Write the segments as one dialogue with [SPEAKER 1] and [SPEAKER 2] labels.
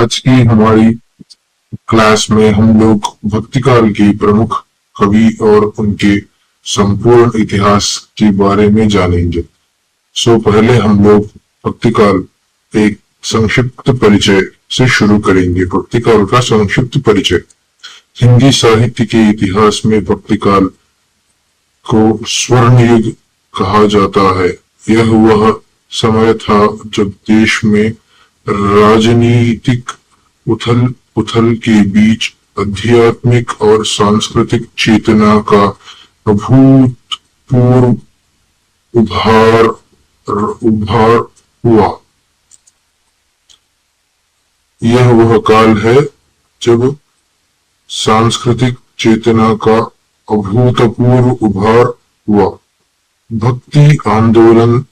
[SPEAKER 1] आज की हमारी क्लास में हम लोग भक्ति काल के प्रमुख कवि और उनके संपूर्ण इतिहास के बारे में जानेंगे। पहले हम लोग भक्ति काल एक संक्षिप्त परिचय से शुरू करेंगे। भक्ति काल का संक्षिप्त परिचय। हिंदी साहित्य के इतिहास में भक्ति काल को स्वर्ण युग कहा जाता है। यह वह समय था जब देश में राजनीतिक उथल पुथल के बीच आध्यात्मिक और सांस्कृतिक चेतना का अभूतपूर्व उभार हुआ। यह वह काल है जब सांस्कृतिक चेतना का अभूतपूर्व उभार हुआ। भक्ति आंदोलन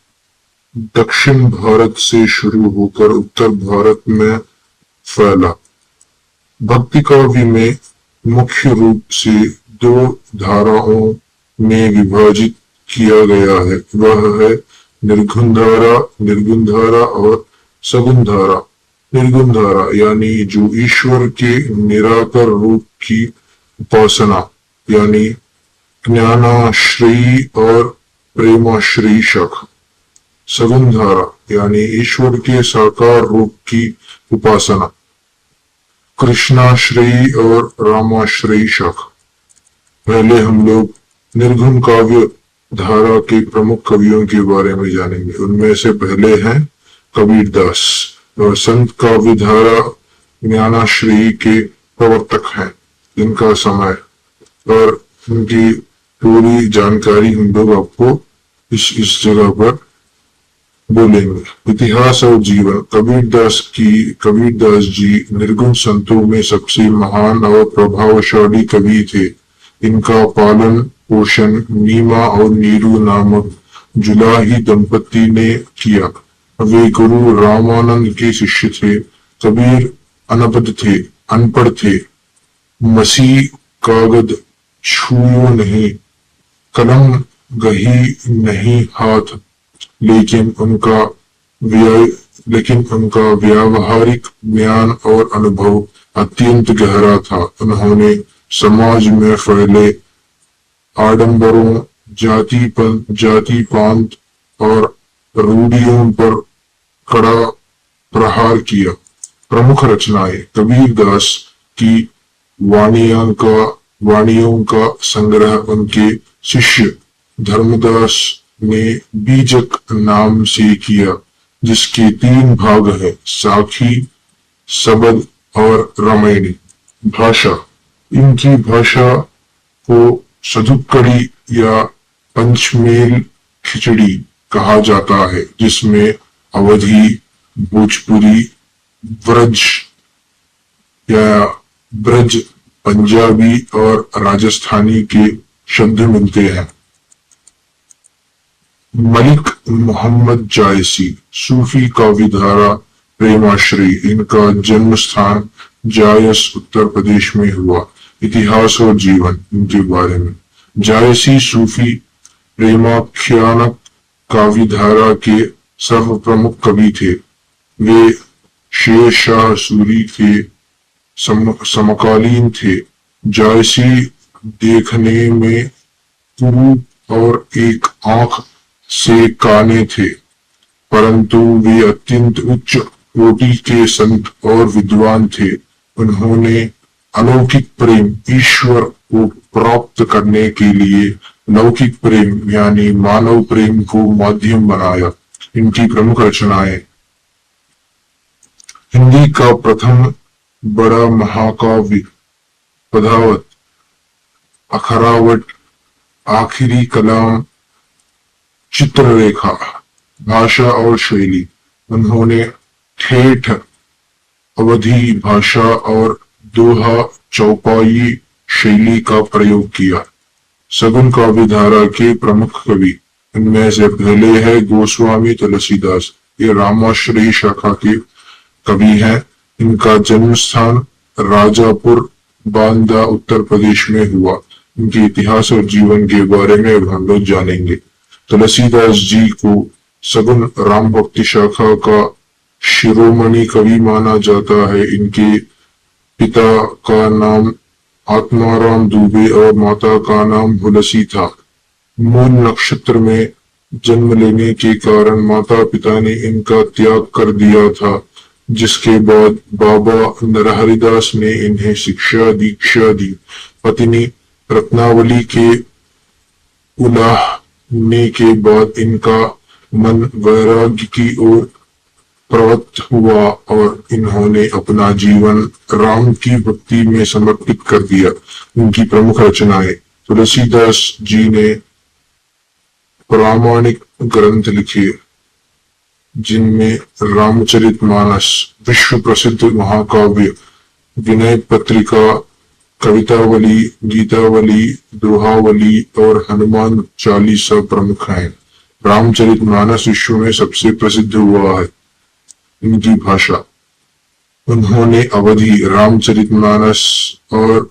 [SPEAKER 1] दक्षिण भारत से शुरू होकर उत्तर भारत में फैला। भक्ति काव्य में मुख्य रूप से दो धाराओं में विभाजित किया गया है। वह है निर्गुण धारा और सगुण धारा। निर्गुण धारा यानी जो ईश्वर के निराकर रूप की उपासना यानी ज्ञानाश्रयी और प्रेमाश्रयी शाखा। सगुण धारा यानी ईश्वर के साकार रूप की उपासना, कृष्णाश्रयी और रामाश्रयी शाखा। पहले हम लोग निर्गुण काव्य धारा के प्रमुख कवियों के बारे में जानेंगे। उनमें से पहले हैं कबीरदास और संत काव्य धारा ज्ञानाश्रयी के प्रवर्तक हैं, जिनका समय और उनकी पूरी जानकारी हम लोग आपको इस जगह पर बोलेंगे। इतिहास और जीवन। कबीरदास जी निर्गुण संतों में सबसे महान और प्रभावशाली कवि थे। इनका पालन पोषण नीमा और नीरू नामक जुलाही दंपति ने किया। वे गुरु रामानंद के शिष्य थे। कबीर अनपढ़ थे। मसी कागज छुओ नहीं, कलम गही नहीं हाथ, लेकिन उनका व्यावहारिक ज्ञान और अनुभव अत्यंत गहरा था। उन्होंने समाज में फैले आडंबरों, जाति पांत और रूढ़ियों पर कड़ा प्रहार किया। प्रमुख रचनाएं। कबीरदास की वाणियों का संग्रह उनके शिष्य धर्मदास ने बीजक नाम से किया, जिसके 3 भाग हैं, साखी, सबद और रामायणी। भाषा। इनकी भाषा को सधुक्कड़ी या पंचमेल खिचड़ी कहा जाता है, जिसमें अवधी, भोजपुरी, ब्रज, पंजाबी और राजस्थानी के शब्द मिलते हैं। मलिक मोहम्मद जायसी, सूफी काव्यधारा प्रेमाश्रयी। इनका जन्म स्थान जायस उत्तर प्रदेश में हुआ। इतिहास और जीवन। इनके बारे में। जायसी सूफी प्रेमाख्यानक काव्यधारा के सर्व प्रमुख कवि थे। वे शेर शाह सूरी के समकालीन थे। जायसी देखने में कुरूप और एक आंख से काने थे, परंतु वे अत्यंत उच्च कोटि के संत और विद्वान थे। उन्होंने अलौकिक प्रेम ईश्वर को प्राप्त करने के लिए लौकिक प्रेम यानी मानव प्रेम को माध्यम बनाया। इनकी प्रमुख रचनाएं। हिंदी का प्रथम बड़ा महाकाव्य पदावत, अखरावट, आखिरी कलाम, चित्ररेखा। भाषा और शैली। उन्होंने ठेठ, अवधी भाषा और दोहा चौपाई शैली का प्रयोग किया। सगुन काव्यधारा के प्रमुख कवि। इनमें से पहले है गोस्वामी तुलसीदास। ये रामाश्रयी शाखा के कवि हैं। इनका जन्म स्थान राजापुर बांदा उत्तर प्रदेश में हुआ। इनके इतिहास और जीवन के बारे में अब हम लोग जानेंगे। तुलसीदास जी को सगुन राम भक्ति शाखा का शिरोमणि कवि माना जाता है। इनके पिता का नाम आत्माराम दुबे और माता का नाम हुलसी था। मूल नक्षत्र में जन्म लेने के कारण माता पिता ने इनका त्याग कर दिया था, जिसके बाद बाबा नरहरिदास ने इन्हें शिक्षा दीक्षा दी। पत्नी रत्नावली के उलाहने के बाद इनका मन वैराग्य की ओर प्रवृत्त हुआ और इन्होंने अपना जीवन राम की भक्ति में समर्पित कर दिया। उनकी प्रमुख रचनाएं: तुलसीदास जी ने प्रामाणिक ग्रंथ लिखे, जिनमें रामचरितमानस, विश्व प्रसिद्ध महाकाव्य, विनय पत्रिका, कवितावली, गीतावली, दोहावली और हनुमान चालीसा प्रमुख हैं। रामचरितमानस विश्व में सबसे प्रसिद्ध हुआ है। इनकी भाषा: उन्होंने अवधी रामचरितमानस और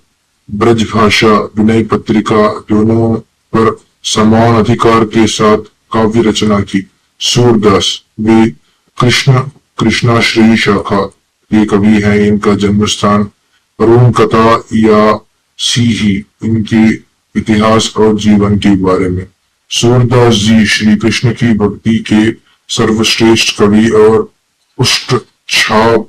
[SPEAKER 1] ब्रज भाषा विनय पत्रिका दोनों पर समान अधिकार के साथ काव्य रचना की। सूरदास, वे कृष्णाश्रयी शाखा के कवि हैं। इनका जन्म स्थान अरुण कथा या सीही। इनके इतिहास और जीवन के बारे में: सूरदास जी श्री कृष्ण की भक्ति के सर्वश्रेष्ठ कवि और उष्ट छाप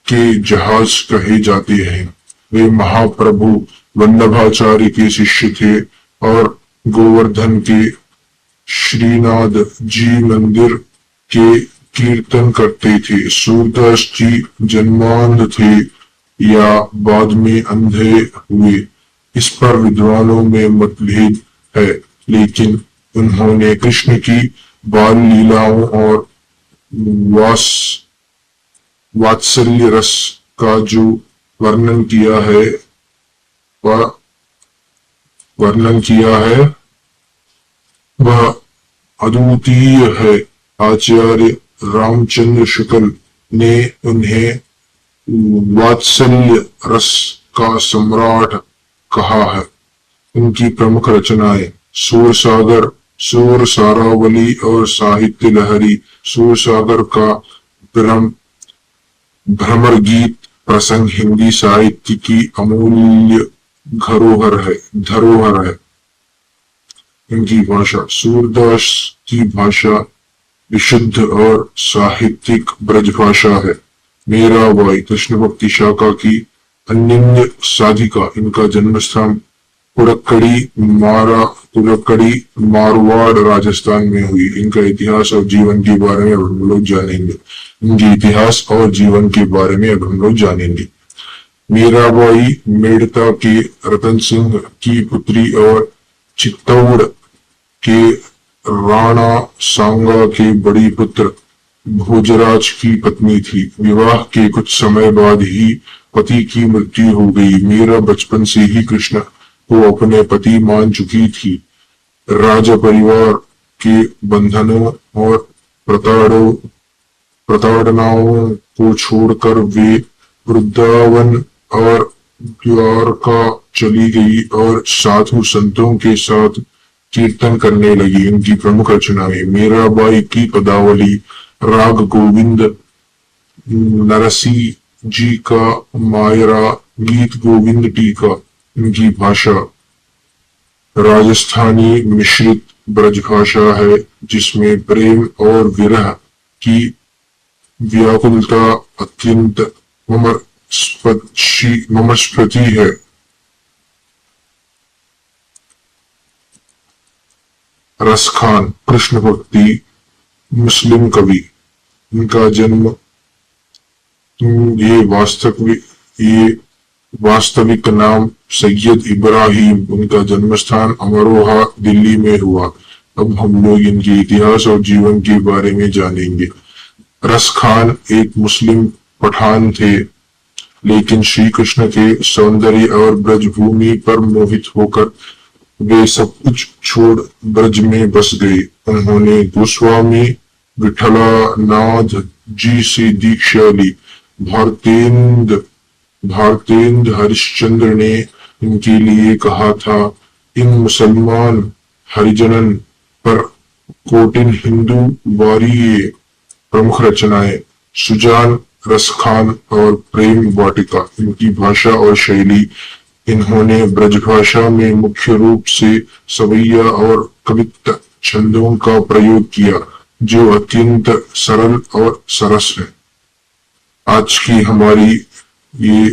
[SPEAKER 1] के जहाज कहे जाते हैं। वे महाप्रभु वल्लभाचार्य के शिष्य थे और गोवर्धन के श्रीनाथ जी मंदिर के कीर्तन करते थे। सूरदास जी जन्मांध थे या बाद में अंधे हुए, इस पर विद्वानों में मतभेद है, लेकिन उन्होंने कृष्ण की बाल लीलाओं और वात्सल्य रस का जो वर्णन किया है वह अद्वितीय है। आचार्य रामचंद्र शुक्ल ने उन्हें वात्सल्य रस का सम्राट कहा है। उनकी प्रमुख रचनाएं: सूरसागर, सूर सारावली और साहित्य लहरी। सूरसागर का भ्रमर गीत प्रसंग हिंदी साहित्य की अमूल्य धरोहर है। इनकी भाषा: सूरदास की भाषा विशुद्ध और साहित्यिक ब्रज भाषा है। मीराबाई कृष्ण भक्ति शाखा की अनन्य साधिका। इनका जन्म स्थान तुरक्कड़ी मारवाड़ राजस्थान में हुई। इनका इतिहास और जीवन के बारे में अब हम लोग जानेंगे। मीराबाई मेड़ता के रतन सिंह की पुत्री और चित्तौड़ के राणा सांगा के बड़ी पुत्र भोजराज की पत्नी थी। विवाह के कुछ समय बाद ही पति की मृत्यु हो गई। मीरा बचपन से ही कृष्ण को अपने पति मान चुकी थी। राजा परिवार के बंधनों और प्रताड़नाओं को छोड़कर वे वृंदावन और द्वारका चली गई और साधु संतों के साथ कीर्तन करने लगी। उनकी प्रमुख रचनाएं: मीराबाई की पदावली, राग गोविंद, नरसी जी का मायरा, गीत गोविंद टीका। इनकी भाषा राजस्थानी मिश्रित ब्रज भाषा है, जिसमें प्रेम और विरह की व्याकुलता अत्यंत ममस्पति है। रसखान कृष्ण भक्ति मुस्लिम कवि। इनका जन्म ये वास्तविक नाम सैयद इब्राहिम, उनका जन्म स्थान अमरोहा दिल्ली में हुआ। अब हम लोग इनके इतिहास और जीवन के बारे में जानेंगे। रसखान एक मुस्लिम पठान थे, लेकिन श्री कृष्ण के सौंदर्य और ब्रजभूमि पर मोहित होकर वे सब कुछ छोड़ ब्रज में बस गए। उन्होंने गोस्वामी विठलानाथ जी से दीक्षा ली। भारतेंद्र हरिश्चंद्र ने इनके लिए कहा था, इन मुसलमान हरिजनन पर कोटिन हिंदू वारिये। प्रमुख रचनाएं: सुजान, रसखान और प्रेम वाटिका। इनकी भाषा और शैली, इन्होंने ब्रजभाषा में मुख्य रूप से सवैया और कवित्त छंदों का प्रयोग किया जो अत्यंत सरल और सरस है। आज की हमारी ये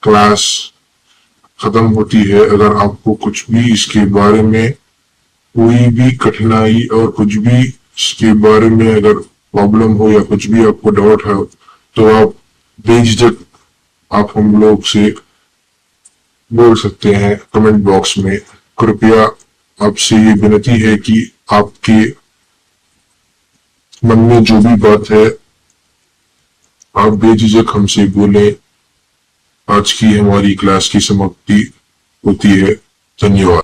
[SPEAKER 1] क्लास खत्म होती है। अगर आपको कुछ भी इसके बारे में कोई भी कठिनाई और कुछ भी इसके बारे में अगर प्रॉब्लम हो या कुछ भी आपको डाउट है तो आप बेझिझक आप हम लोग से बोल सकते हैं कमेंट बॉक्स में। कृपया आपसे ये विनती है कि आपके मन में जो भी बात है आप बेझिझक हमसे बोलें। आज की हमारी क्लास की समाप्ति होती है। धन्यवाद।